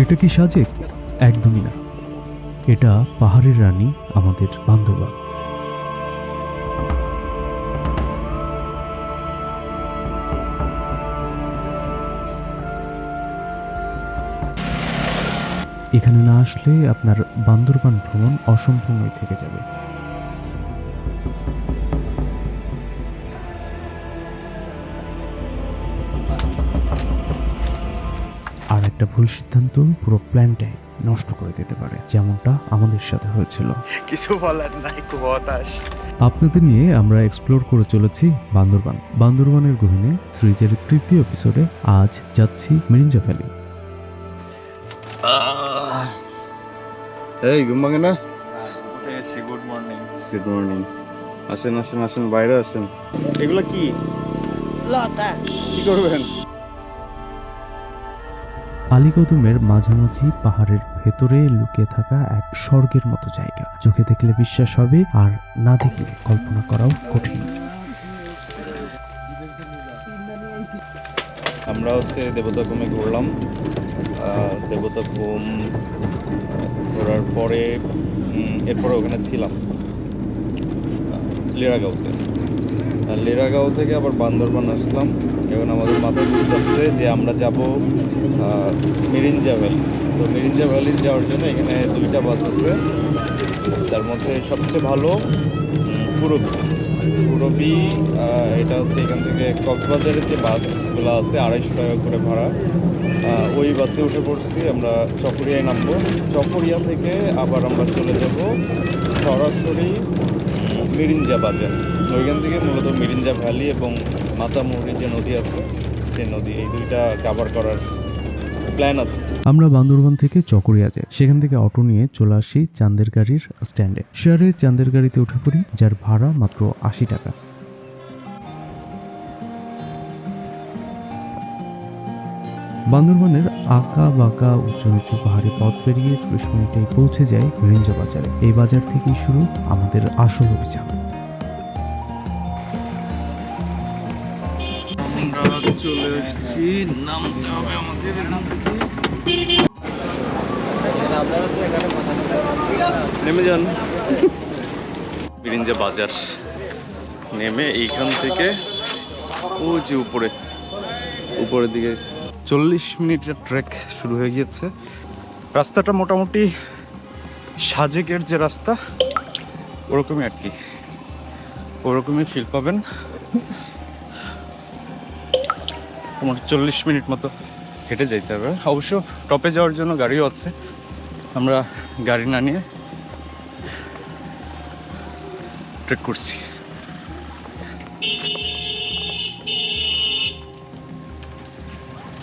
এটা কি সাজেক? একদমই না। এটা পাহাড়ের রানী আমাদের বান্দরবান। এখানে না আসলে আপনার বান্দরবান ভ্রমণ অসম্পূর্ণই থেকে যাবে। আর একটা ভুল সিদ্ধান্ত পুরো প্ল্যানটাই নষ্ট করে দিতে পারে, যেমনটা আমাদের সাথে হয়েছিল। কিছু বলার নাই, খুব হতাশ। আপনাদের নিয়ে আমরা এক্সপ্লোর করে চলেছি বান্দরবান। বান্দরবানের গহীনে সিরিজের তৃতীয় এপিসোডে আজ যাচ্ছি মিরিঞ্জা ভ্যালি। এই ঘুম ভাঙে না? Good morning. Good morning. আসেন আসেন আসেন, বাইরে আসেন। এগুলা কি লতা কি করবেন? আলীকদমের মাঝামাঝি পাহাড়ের ভেতরে লুকিয়ে থাকা এক স্বর্গের মতো জায়গা। চোখে দেখলে বিশ্বাস হবে, আর না দেখলে কল্পনা করাও কঠিন। আমরা দেবতা ঘুমে ঘুরলাম। দেবতা ঘুম ঘোরার পরে এরপরে ওখানে ছিলাম লিরাগাঁওতে। লিরাগাঁও থেকে আবার বান্দরবান আসলাম। এখন আমাদের মাথায় যাচ্ছে যে আমরা যাব মিরিঞ্জা ভ্যালি। তো মিরিঞ্জা ভ্যালি যাওয়ার জন্য এখানে দুইটা বাস আছে। তার মধ্যে সবচেয়ে ভালো পুরবি। এটা এখান থেকে কক্সবাজারের যে বাসগুলো আছে 250 টাকা করে ভাড়া, ওই বাসে উঠে পড়ছি। আমরা চকরিয়ায় নামবো। চকরিয়া থেকে আবার আমরা চলে যাব সরাসরি মিরিঞ্জা বাজার। ওইখান থেকে মূলত মিরিঞ্জা ভ্যালি এবং মাতামুহুরি যে নদী আছে সেই নদী, এই দুইটা কাভার করার প্ল্যান আছে। আমরা বান্দরবান থেকে চকরিয়া যাই। সেখান থেকে অটো নিয়ে চলে আসি চাঁদের গাড়ির স্ট্যান্ডে। শেয়ারে চাঁদের গাড়িতে উঠে পড়ি, যার ভাড়া মাত্র 80 টাকা। বান্দরবানের আঁকা বাঁকা উঁচু নিচু পাহাড়ি পথ পেরিয়ে 30 মিনিটেই পৌঁছে যায় মিরিঞ্জা বাজারে। এই বাজার থেকেই শুরু আমাদের আসল অভিযান। আমরা চলে এসেছি, নামতে হবে আমাদের এখান থেকে। নেমে যান মিরিঞ্জা বাজার। নেমে এইখান থেকে ওই যে উপরের দিকে 40 মিনিটের ট্রেক শুরু হয়ে গিয়েছে। রাস্তাটা মোটামুটি সাজেকের যে রাস্তা ওরকমই আর কি, ওরকমই ফিল পাবেন। আমার 40 মিনিট মতো হেঁটে যেতে হবে। অবশ্য টপে যাওয়ার জন্য গাড়িও আছে, আমরা গাড়ি না নিয়ে ট্রেক করছি।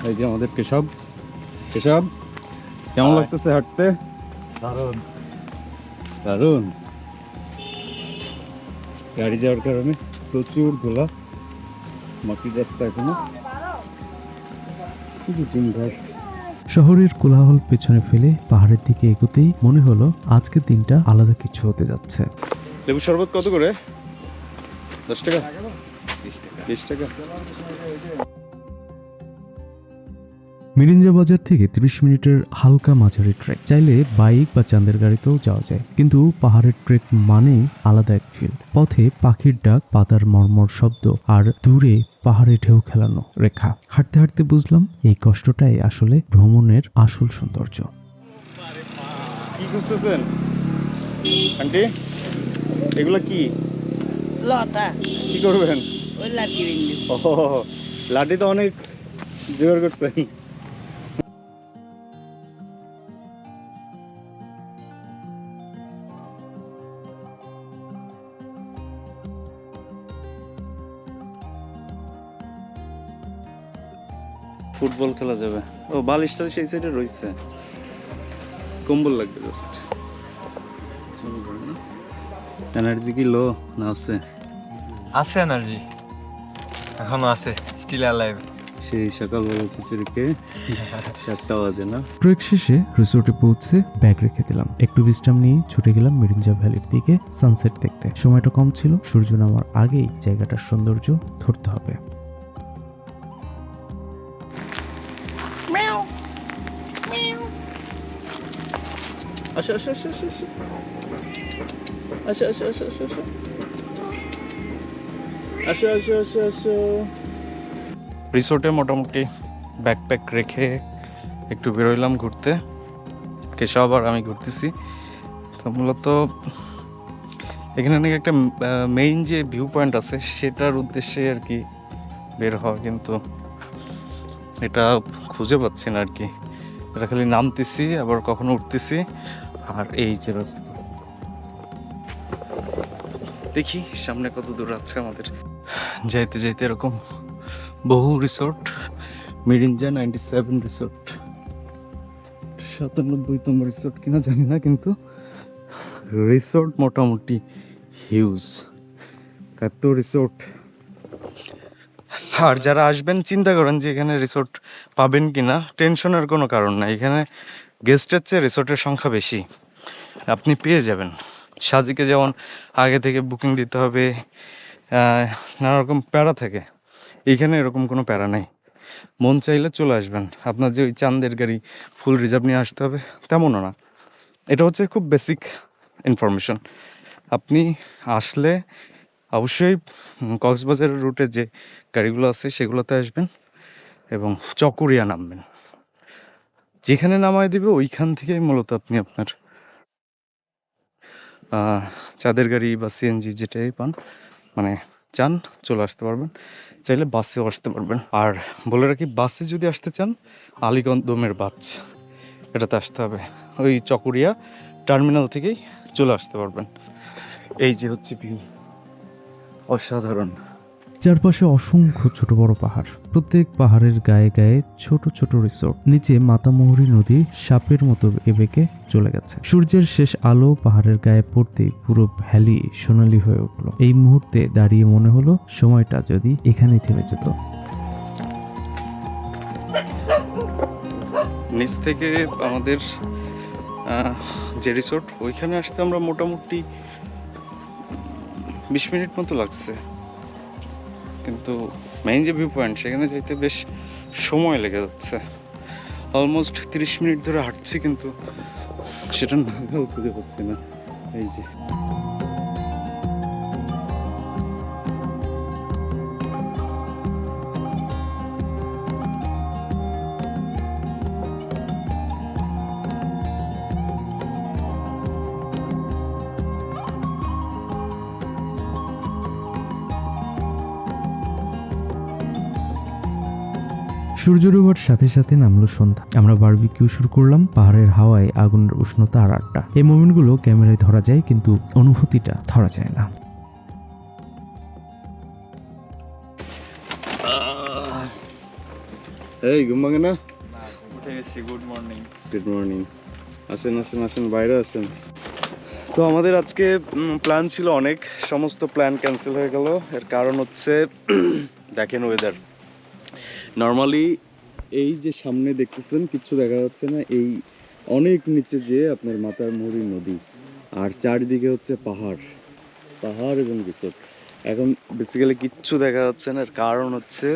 এই যে আমাদের কেশব কেমন লাগতেছে হাঁটতে? দারুণ। গাড়ি যাওয়ার কারণে প্রচুর ধুলা, মাটির রাস্তা এখনো। শহরের কোলাহল পেছনে ফেলে পাহাড়ের দিকে এগোতেই মনে হলো আজকের দিনটা আলাদা কিছু হতে যাচ্ছে। লেবু শরবত কত করে? 10 টাকা? 20 টাকা? মিরিঞ্জা বাজার থেকে 30 মিনিটের হালকা মাঝারি ট্রেক। চাইলে বাইক বা চাঁদের গাড়িতেও যাওয়া যায়, কিন্তু পাহাড়ের ট্রেক মানেই আলাদা এক ফিল। পথে পাখির ডাক, পাতার মর্মর শব্দ, আর দূরে পাহাড়ে ঢেউ খেলানো রেখা। হাঁটতে হাঁটতে বুঝলাম এই কষ্টটাই আসলে ভ্রমণের আসল সৌন্দর্য। কি খুঁজতেছেন আন্টি? এগুলা কি লতা কি করবেন? ওই লাঠি বিন্দু ও, লাঠি তো অনেক জোগাড় করছেন। ফুটবল খেলা যাবে। ও, বালিশটা সেই সাইডে রয়েছে, কম্বল লাগবে জাস্ট। এনার্জি কি লো না আছে? আছে এনার্জি, এখনো আছে, স্টিল অ্যালাইভ। সেই সকালবেলা খিচুড়ি খেয়ে 4টা বাজে না? ট্রেক শেষে রিসোর্টে পৌঁছে ব্যাগ রেখে দিলাম। একটু বিশ্রাম নিয়ে ছুটে গেলাম মিরিঞ্জা ভ্যালির দিকে সানসেট দেখতে। সময়টা কম ছিল, সূর্য নামার আগেই জায়গাটার সৌন্দর্য ধরতে হবে। আসো আসো আসো আসো আসো আসো আসো আসো আসো আসো আসো আসো আসো আসো রিসোর্টে মোটামুটি ব্যাকপ্যাক রেখে একটু বেরোইলাম ঘুরতে। কেশব আর আমি ঘুরতেছি। তো মূলত এখানে নাকি একটা মেইন যে ভিউ পয়েন্ট আছে সেটার উদ্দেশ্যে আর কি বের হওয়া, কিন্তু এটা খুঁজে পাচ্ছি না আর কি। এটা খালি নামতেছি আবার কখনো উঠতেছি। আর এই যে রাস্তা, দেখি সামনে কত দূর আছে আমাদের। যাইতে যাইতে এরকম বহু রিসোর্ট, মিরিঞ্জা 97 রিসোর্ট, 97তম রিসোর্ট কিনা জানি না, কিন্তু রিসোর্ট মোটামুটি হিউজ, এত রিসোর্ট। আর যারা আসবেন চিন্তা করেন যে এখানে রিসোর্ট পাবেন কিনা, টেনশনের কোনো কারণ নাই। এখানে গেস্টের চেয়ে রিসোর্টের সংখ্যা বেশি, আপনি পেয়ে যাবেন। সাজিকে যেমন আগে থেকে বুকিং দিতে হবে, নানা রকম প্যারা থাকে, এইখানে এরকম কোনো প্যারা নেই। মন চাইলে চলে আসবেন। আপনার যে ওই চাঁদের গাড়ি ফুল রিজার্ভ নিয়ে আসতে হবে তেমনও না। এটা হচ্ছে খুব বেসিক ইনফরমেশন। আপনি আসলে অবশ্যই কক্সবাজারের রুটে যে গাড়িগুলো আছে সেগুলোতে আসবেন এবং চকরিয়া নামবেন। যেখানে নামায় দিবে ওইখান থেকেই মূলত আপনি আপনার চাঁদের গাড়ি বা সিএনজি যেটাই পান, মানে চান, চলে আসতে পারবেন। চাইলে বাসেও আসতে পারবেন। আর বলে রাখি, বাসে যদি আসতে চান আলীগঞ্জের বাস, এটাতে আসতে হবে। ওই চকরিয়া টার্মিনাল থেকেই চলে আসতে পারবেন। এই যে হচ্ছে ভিউ, অসাধারণ। চারপাশে অসংখ্য ছোট বড় পাহাড়, প্রত্যেক পাহাড়ের গায়ে গায়ে ছোট ছোট রিসোর্ট। নিচে মাতামুহুরী নদী সাপের মতো বেঁকে বেঁকে চলে গেছে। সূর্যের শেষ আলো পাহাড়ের গায়ে পড়তেই পুরো ভ্যালি সোনালী হয়ে উঠল। এই মুহূর্তে দাঁড়িয়ে মনে হলো সময়টা যদি এখানেই থেমে যেত। নিচ থেকে আমাদের যে রিসোর্ট, ওইখানে আসতে আমরা মোটামুটি 20 মিনিট মতো লাগছে, কিন্তু মেইন যে ভিউ পয়েন্ট সেখানে যাইতে বেশ সময় লেগে যাচ্ছে। অলমোস্ট 30 মিনিট ধরে হাঁটছি, কিন্তু সেটা নাগাল খুঁজে পাচ্ছি না। এই যে সূর্য ডোবার সাথে সাথে নামলো সন্ধ্যা। আমরা বারবিকিউ শুরু করলাম। পাহাড়ের হাওয়ায় আগুনের উষ্ণতা আর আড্ডা। এই মোমেন্টগুলো ক্যামেরায় ধরা যায়, কিন্তু অনুভূতিটা ধরা যায় না। এই ঘুম ভাঙে না? উঠে গেছি, গুড মর্নিং। Good morning. আসেন আসেন আসেন, বাইরে আসেন। তো আমাদের আজকে প্ল্যান ছিল অনেক, সমস্ত প্ল্যান ক্যান্সেল হয়ে গেল। এর কারণ হচ্ছে দেখেন ওয়েদার। নর্মালি এই যে সামনে দেখতেছেন কিচ্ছু দেখা যাচ্ছে না, এই অনেক নিচে যে আপনার মাতামুহুরী নদী, আর চারিদিকে হচ্ছে পাহাড়, পাহাড় এবং রিসোর্ট। এখন বেসিক্যালি কিচ্ছু দেখা যাচ্ছে না। এর কারণ হচ্ছে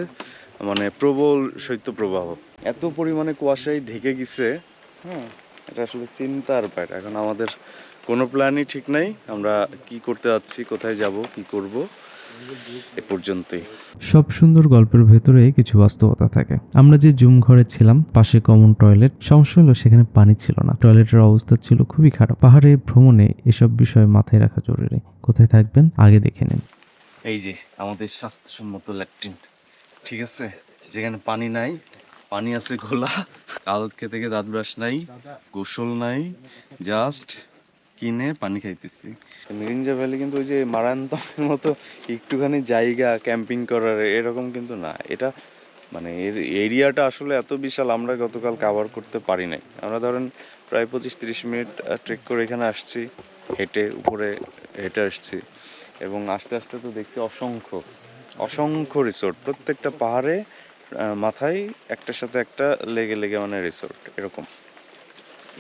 মানে প্রবল শৈত্যপ্রবাহ, এত পরিমাণে কুয়াশায় ঢেকে গেছে। হ্যাঁ, এটা আসলে চিন্তার ব্যাপার। এখন আমাদের কোনো প্ল্যানই ঠিক নাই, আমরা কি করতে যাচ্ছি, কোথায় যাব, কি করব, এ পর্যন্তই। সব সুন্দর গল্পের ভেতরে কিছু বাস্তবতা থাকে। আমরা যে জুম ঘরে ছিলাম, পাশে কমন টয়লেট। সমস্যা হলো সেখানে পানি ছিল না, টয়লেটের অবস্থা ছিল খুবই খারাপ। পাহাড়ে ভ্রমণে এসব বিষয় মাথায় রাখা জরুরি। কোথায় থাকবেন আগে দেখে নিন। এই যে আমাদের স্বাস্থ্যসম্মত ল্যাট্রিন, ঠিক আছে, যেখানে পানি নাই, পানি আছে ঘোলা, কালকে থেকে দাঁত ব্রাশ নাই, গোসল নাই, জাস্ট কিনে পানি খাইতেছি। মিরিঞ্জা ভ্যালি কিন্তু ওই যে মারান্তমের মতো একটুখানি জায়গা ক্যাম্পিং করার এরকম কিন্তু না। এটা মানে এর এরিয়াটা আসলে এত বিশাল, আমরা গতকাল কাভার করতে পারি নাই। আমরা ধরেন প্রায় 25-30 মিনিট ট্রেক করে এখানে আসছি, হেঁটে উপরে হেঁটে আসছি, এবং আস্তে আস্তে তো দেখছি অসংখ্য অসংখ্য রিসোর্ট, প্রত্যেকটা পাহাড়ে মাথায় একটার সাথে একটা লেগে লেগে মানে রিসোর্ট এরকম।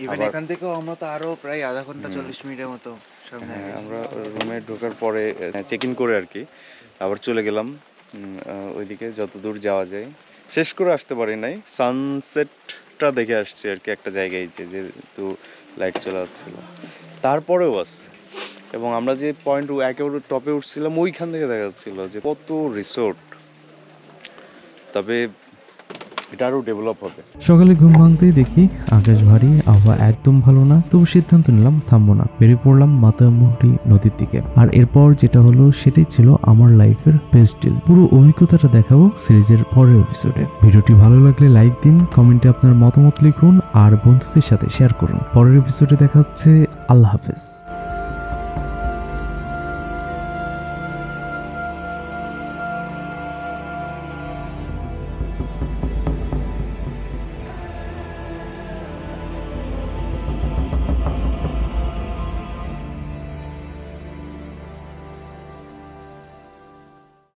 ইভেন আবার- এখান থেকেও আমরা তো আরো প্রায় আধা ঘন্টা 40 মিনিটের মতো সামনে হ্যাঁ, গেছি। আমরা রুমে ঢোকার পরে চেক ইন করে আর কি আবার চলে গেলাম ওইদিকে যত দূর যাওয়া যায়। শেষ করে আসতে পারি নাই, সানসেট লাইটটা দেখে আসছি আর কি একটা জায়গায় যেহেতু লাইট চলে যাচ্ছিল, তারপরেও আছে। এবং আমরা যে পয়েন্ট একেবারে টপে উঠছিলাম ওইখান থেকে দেখা যাচ্ছিল যে কত রিসোর্ট, তবে এটা আরও ডেভেলপ হবে। সকালে ঘুম ভাঙতেই দেখি আকাশ ভারী, আবহাওয়া একদম ভালো না। তবু সিদ্ধান্ত নিলাম থামবো না, বেরিয়ে পড়লাম মাতামুহুরি নদীর দিকে। আর এরপর যেটা হলো সেটাই ছিল আমার লাইফের বেস্ট ডিল। পুরো অভিজ্ঞতাটা দেখাবো সিরিজের পরের এপিসোডে। ভিডিওটি ভালো লাগলে লাইক দিন, কমেন্টে আপনার মতামত লিখুন আর বন্ধুদের সাথে শেয়ার করুন। পরের এপিসোডে দেখা হচ্ছে। আল্লাহ হাফেজ।